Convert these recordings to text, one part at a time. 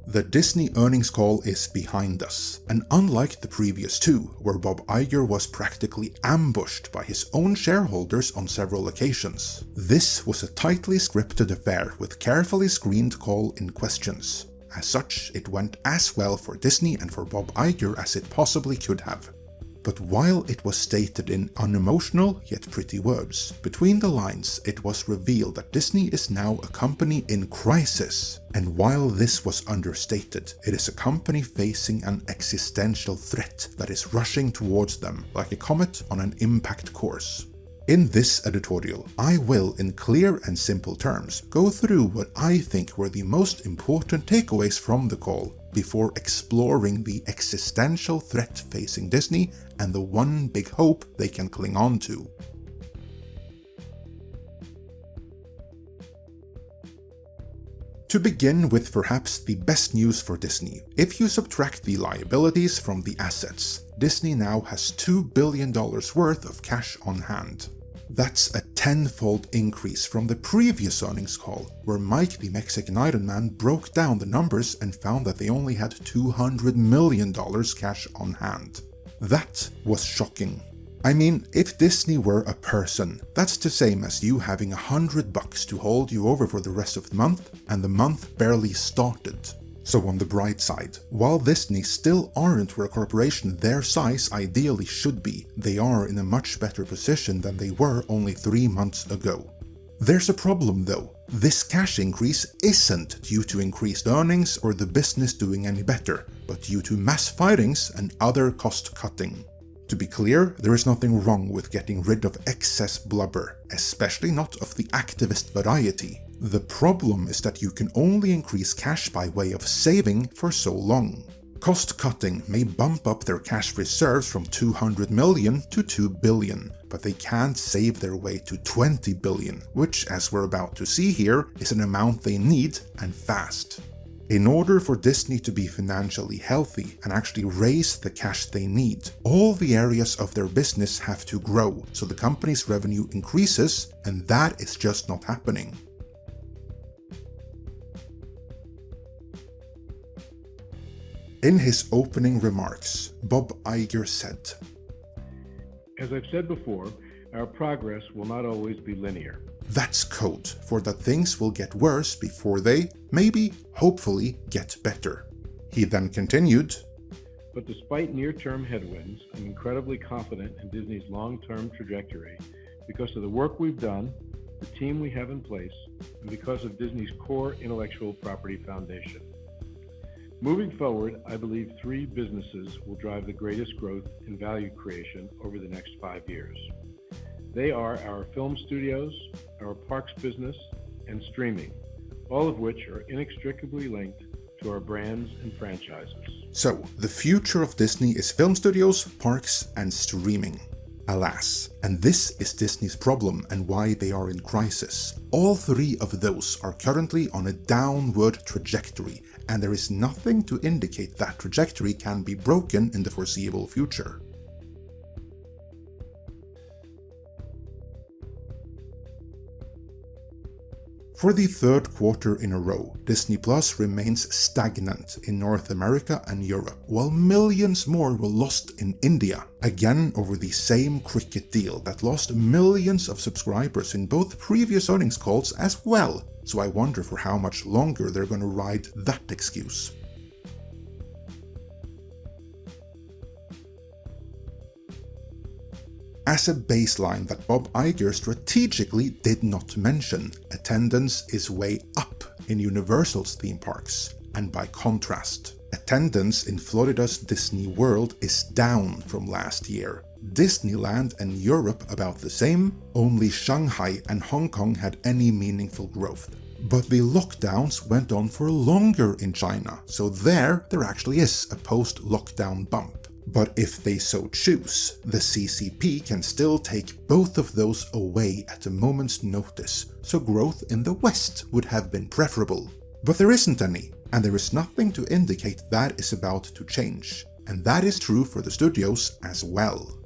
The Disney earnings call is behind us, and unlike the previous two, where Bob Iger was practically ambushed by his own shareholders on several occasions, this was a tightly scripted affair with carefully screened call-in questions. As such, it went as well for Disney and for Bob Iger as it possibly could have. But while it was stated in unemotional yet pretty words, between the lines it was revealed that Disney is now a company in crisis. And while this was understated, it is a company facing an existential threat that is rushing towards them like a comet on an impact course. In this editorial, I will, in clear and simple terms, go through what I think were the most important takeaways from the call, before exploring the existential threat facing Disney and the one big hope they can cling on to. To begin with perhaps the best news for Disney, if you subtract the liabilities from the assets, Disney now has $2 billion worth of cash on hand. That's a tenfold increase from the previous earnings call, where Mike the Mexican Iron Man broke down the numbers and found that they only had $200 million cash on hand. That was shocking. I mean, if Disney were a person, that's the same as you having $100 to hold you over for the rest of the month, and the month barely started. So on the bright side, while Disney still aren't where a corporation their size ideally should be, they are in a much better position than they were only 3 months ago. There's a problem though. This cash increase isn't due to increased earnings or the business doing any better, but due to mass firings and other cost cutting. To be clear, there is nothing wrong with getting rid of excess blubber, especially not of the activist variety. The problem is that you can only increase cash by way of saving for so long. Cost cutting may bump up their cash reserves from 200 million to 2 billion, but they can't save their way to 20 billion, which, as we're about to see here, is an amount they need, and fast. In order for Disney to be financially healthy and actually raise the cash they need, all the areas of their business have to grow so the company's revenue increases, and that is just not happening. In his opening remarks, Bob Iger said, "As I've said before, our progress will not always be linear." That's code for that things will get worse before they, maybe, hopefully, get better. He then continued, "But despite near-term headwinds, I'm incredibly confident in Disney's long-term trajectory because of the work we've done, the team we have in place, and because of Disney's core intellectual property foundation. Moving forward, I believe 3 businesses will drive the greatest growth and value creation over the next 5 years. They are our film studios, our parks business, and streaming, all of which are inextricably linked to our brands and franchises." So, the future of Disney is film studios, parks, and streaming. Alas, and this is Disney's problem and why they are in crisis. All 3 of those are currently on a downward trajectory, and there is nothing to indicate that trajectory can be broken in the foreseeable future. For the 3rd quarter in a row, Disney Plus remains stagnant in North America and Europe, while millions more were lost in India, again over the same cricket deal that lost millions of subscribers in both previous earnings calls as well, so I wonder for how much longer they're gonna ride that excuse. As a baseline that Bob Iger strategically did not mention, attendance is way up in Universal's theme parks, and by contrast, attendance in Florida's Disney World is down from last year. Disneyland and Europe about the same, only Shanghai and Hong Kong had any meaningful growth. But the lockdowns went on for longer in China, so there actually is a post-lockdown bump. But if they so choose, the CCP can still take both of those away at a moment's notice, so growth in the West would have been preferable. But there isn't any, and there is nothing to indicate that is about to change. And that is true for the studios as well.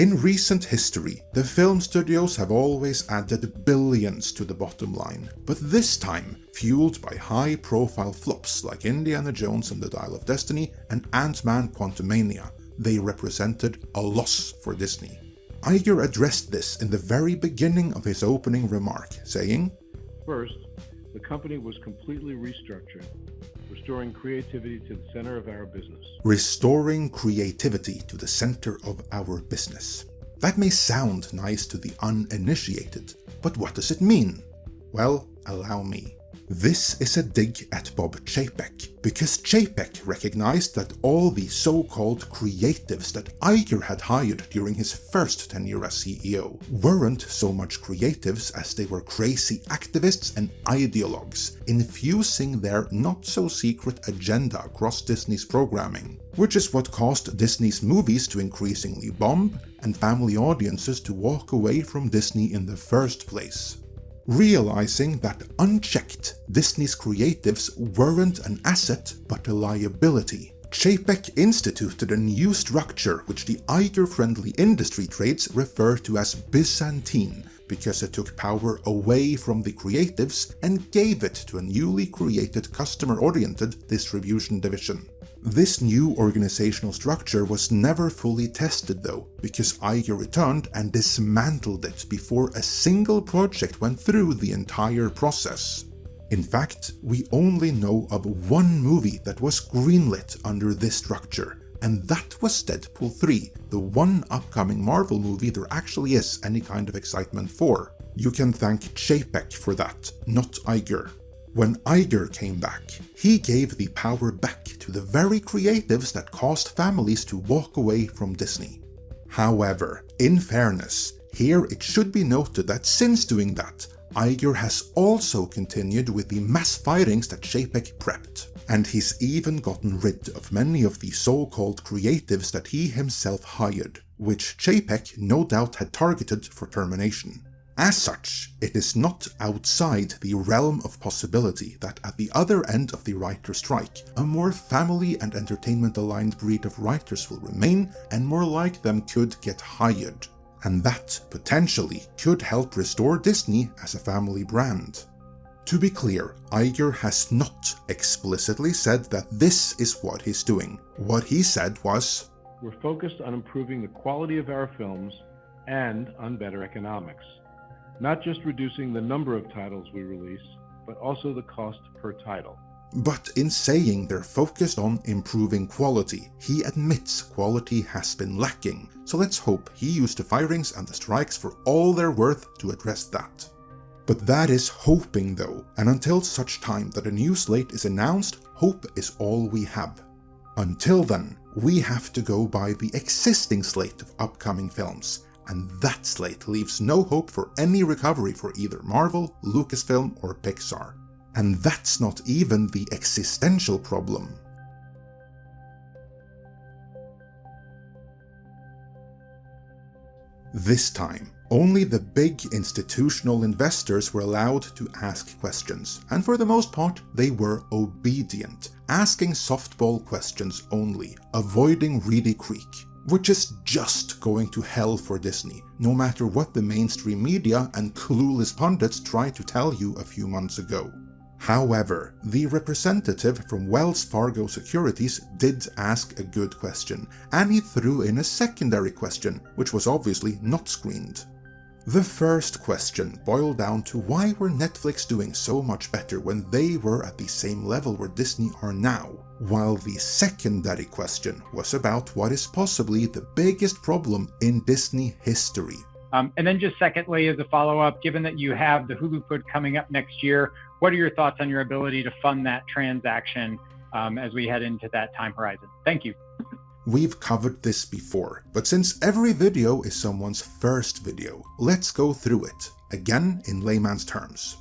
In recent history, the film studios have always added billions to the bottom line, but this time, fueled by high-profile flops like Indiana Jones and the Dial of Destiny and Ant-Man Quantumania, they represented a loss for Disney. Iger addressed this in the very beginning of his opening remark, saying, "First, the company was completely restructured, restoring creativity to the center of our business." Restoring creativity to the center of our business. That may sound nice to the uninitiated, but what does it mean? Well, allow me. This is a dig at Bob Chapek, because Chapek recognized that all the so-called creatives that Iger had hired during his first tenure as CEO weren't so much creatives as they were crazy activists and ideologues, infusing their not-so-secret agenda across Disney's programming, which is what caused Disney's movies to increasingly bomb and family audiences to walk away from Disney in the first place. Realizing that unchecked, Disney's creatives weren't an asset but a liability, Chapek instituted a new structure which the Iger-friendly industry trades refer to as Byzantine, because it took power away from the creatives and gave it to a newly created customer-oriented distribution division. This new organizational structure was never fully tested though, because Iger returned and dismantled it before a single project went through the entire process. In fact, we only know of one movie that was greenlit under this structure, and that was Deadpool 3, the one upcoming Marvel movie there actually is any kind of excitement for. You can thank Chapek for that, not Iger. When Iger came back, he gave the power back to the very creatives that caused families to walk away from Disney. However, in fairness, here it should be noted that since doing that, Iger has also continued with the mass firings that Chapek prepped, and he's even gotten rid of many of the so-called creatives that he himself hired, which Chapek no doubt had targeted for termination. As such, it is not outside the realm of possibility that at the other end of the writer strike, a more family and entertainment-aligned breed of writers will remain, and more like them could get hired. And that, potentially, could help restore Disney as a family brand. To be clear, Iger has not explicitly said that this is what he's doing. What he said was, "We're focused on improving the quality of our films and on better economics. Not just reducing the number of titles we release, but also the cost per title." But in saying they're focused on improving quality, he admits quality has been lacking, so let's hope he used the firings and the strikes for all they're worth to address that. But that is hoping though, and until such time that a new slate is announced, hope is all we have. Until then, we have to go by the existing slate of upcoming films, and that slate leaves no hope for any recovery for either Marvel, Lucasfilm or Pixar. And that's not even the existential problem. This time, only the big institutional investors were allowed to ask questions, and for the most part they were obedient, asking softball questions only, avoiding Reedy Creek. Which is just going to hell for Disney, no matter what the mainstream media and clueless pundits tried to tell you a few months ago. However, the representative from Wells Fargo Securities did ask a good question, and he threw in a secondary question, which was obviously not screened. The first question boiled down to why were Netflix doing so much better when they were at the same level where Disney are now, while the secondary question was about what is possibly the biggest problem in Disney history. And then just secondly, as a follow-up, given that you have the Hulu put coming up next year, what are your thoughts on your ability to fund that transaction as we head into that time horizon? Thank you. We've covered this before, but since every video is someone's first video, let's go through it, again in layman's terms.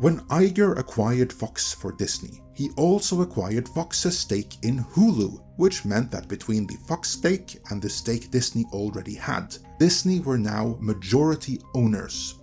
When Iger acquired Fox for Disney, he also acquired Fox's stake in Hulu, which meant that between the Fox stake and the stake Disney already had, Disney were now majority owners.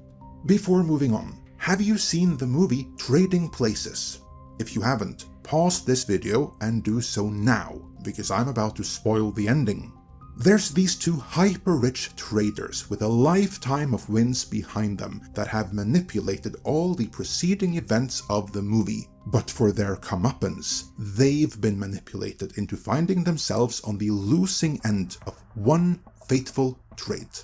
Before moving on, have you seen the movie Trading Places? If you haven't, pause this video and do so now, because I'm about to spoil the ending. There's these two hyper-rich traders with a lifetime of wins behind them that have manipulated all the preceding events of the movie. But for their comeuppance, they've been manipulated into finding themselves on the losing end of one fateful trade.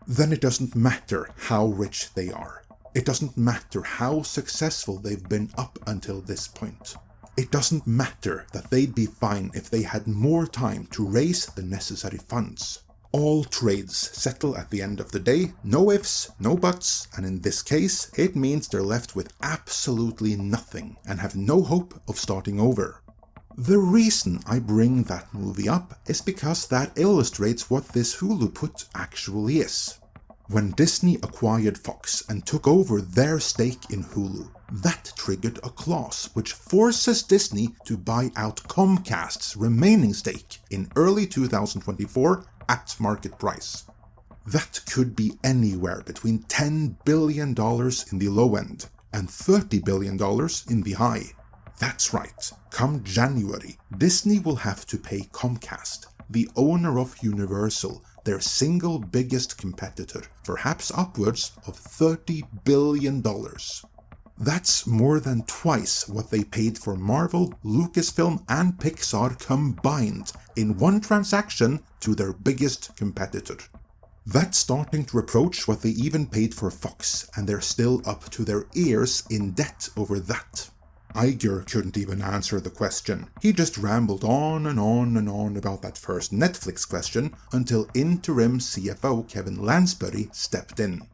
Then it doesn't matter how rich they are. It doesn't matter how successful they've been up until this point. It doesn't matter that they'd be fine if they had more time to raise the necessary funds. All trades settle at the end of the day, no ifs, no buts, and in this case, it means they're left with absolutely nothing and have no hope of starting over. The reason I bring that movie up is because that illustrates what this Hulu put actually is. When Disney acquired Fox and took over their stake in Hulu, that triggered a clause which forces Disney to buy out Comcast's remaining stake in early 2024 at market price. That could be anywhere between $10 billion in the low end and $30 billion in the high. That's right, come January, Disney will have to pay Comcast, the owner of Universal, their single biggest competitor, perhaps upwards of $30 billion. That's more than twice what they paid for Marvel, Lucasfilm and Pixar combined in one transaction to their biggest competitor. That's starting to approach what they even paid for Fox, and they're still up to their ears in debt over that. Iger couldn't even answer the question. He just rambled on and on and on about that first Netflix question until interim CFO Kevin Lansbury stepped in.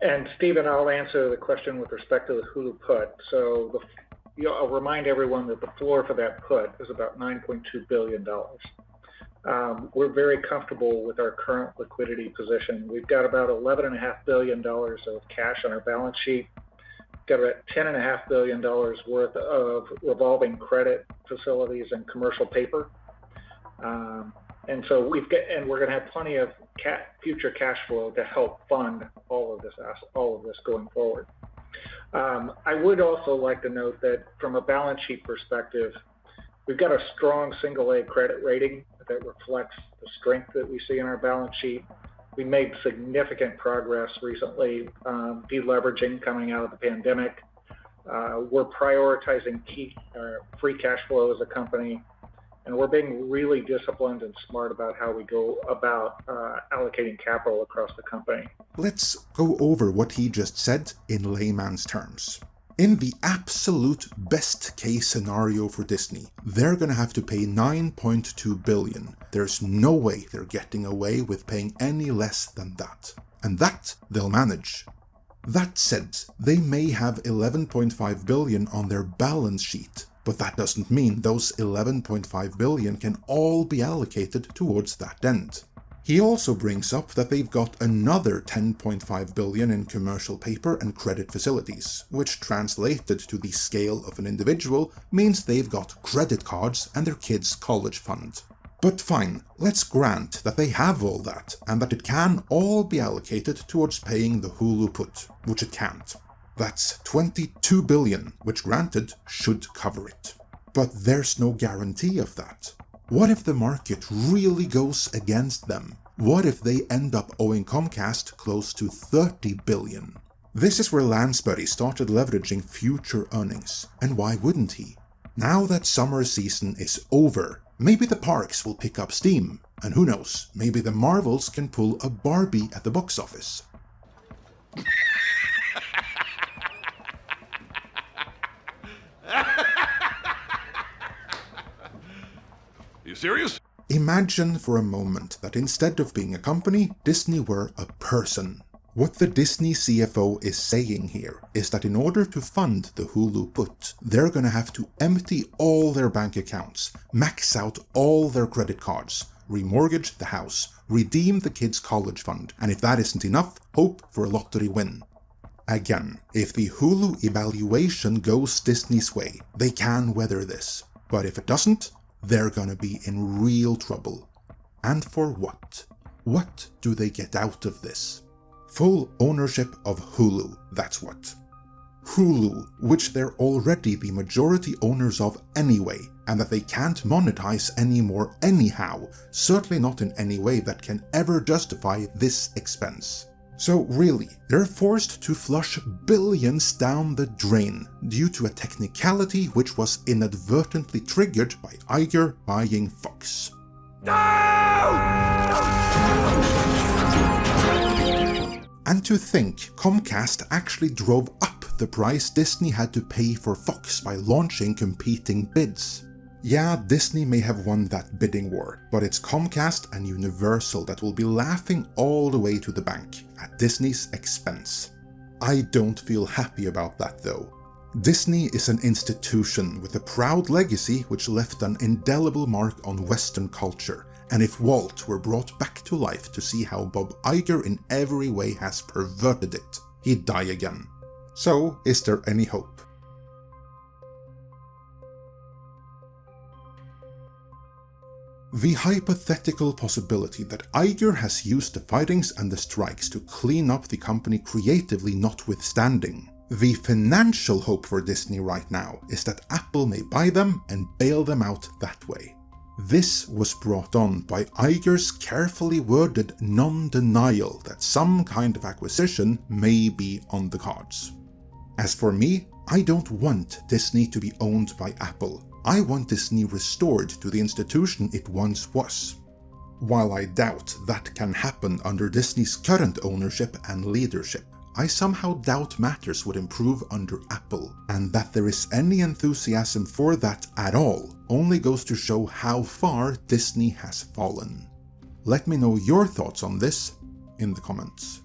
And Stephen, I'll answer the question with respect to the Hulu put. So I'll remind everyone that the floor for that put is about $9.2 billion. We're very comfortable with our current liquidity position. We've got about $11.5 billion of cash on our balance sheet. Got about $10.5 billion worth of revolving credit facilities and commercial paper. And so we're going to have plenty of future cash flow to help fund all of this going forward. I would also like to note that from a balance sheet perspective, we've got a strong single-A credit rating that reflects the strength that we see in our balance sheet. We made significant progress recently, deleveraging coming out of the pandemic. We're prioritizing free cash flow as a company, and we're being really disciplined and smart about how we go about allocating capital across the company. Let's go over what he just said in layman's terms. In the absolute best case scenario for Disney, they're gonna have to pay $9.2 billion. There's no way they're getting away with paying any less than that. And that they'll manage. That said, they may have $11.5 billion on their balance sheet, but that doesn't mean those $11.5 billion can all be allocated towards that end. He also brings up that they've got another $10.5 billion in commercial paper and credit facilities, which translated to the scale of an individual means they've got credit cards and their kids' college fund. But fine, let's grant that they have all that, and that it can all be allocated towards paying the Hulu put, which it can't. That's $22 billion, which granted should cover it. But there's no guarantee of that. What if the market really goes against them? What if they end up owing Comcast close to $30 billion? This is where Lansbury started leveraging future earnings, and why wouldn't he? Now that summer season is over, maybe the parks will pick up steam, and who knows, maybe the Marvels can pull a Barbie at the box office. You serious? Imagine for a moment that instead of being a company, Disney were a person. What the Disney CFO is saying here is that in order to fund the Hulu put, they're gonna have to empty all their bank accounts, max out all their credit cards, remortgage the house, redeem the kids' college fund, and if that isn't enough, hope for a lottery win. Again, if the Hulu evaluation goes Disney's way, they can weather this. But if it doesn't, they're gonna be in real trouble. And for what? What do they get out of this? Full ownership of Hulu, that's what. Hulu, which they're already the majority owners of anyway, and that they can't monetize anymore anyhow, certainly not in any way that can ever justify this expense. So really, they're forced to flush billions down the drain due to a technicality which was inadvertently triggered by Iger buying Fox. And to think, Comcast actually drove up the price Disney had to pay for Fox by launching competing bids. Yeah, Disney may have won that bidding war, but it's Comcast and Universal that will be laughing all the way to the bank, at Disney's expense. I don't feel happy about that though. Disney is an institution with a proud legacy which left an indelible mark on Western culture, and if Walt were brought back to life to see how Bob Iger in every way has perverted it, he'd die again. So, is there any hope? The hypothetical possibility that Iger has used the fightings and the strikes to clean up the company creatively notwithstanding, the financial hope for Disney right now is that Apple may buy them and bail them out that way. This was brought on by Iger's carefully worded non-denial that some kind of acquisition may be on the cards. As for me, I don't want Disney to be owned by Apple. I want Disney restored to the institution it once was. While I doubt that can happen under Disney's current ownership and leadership, I somehow doubt matters would improve under Apple, and that there is any enthusiasm for that at all only goes to show how far Disney has fallen. Let me know your thoughts on this in the comments.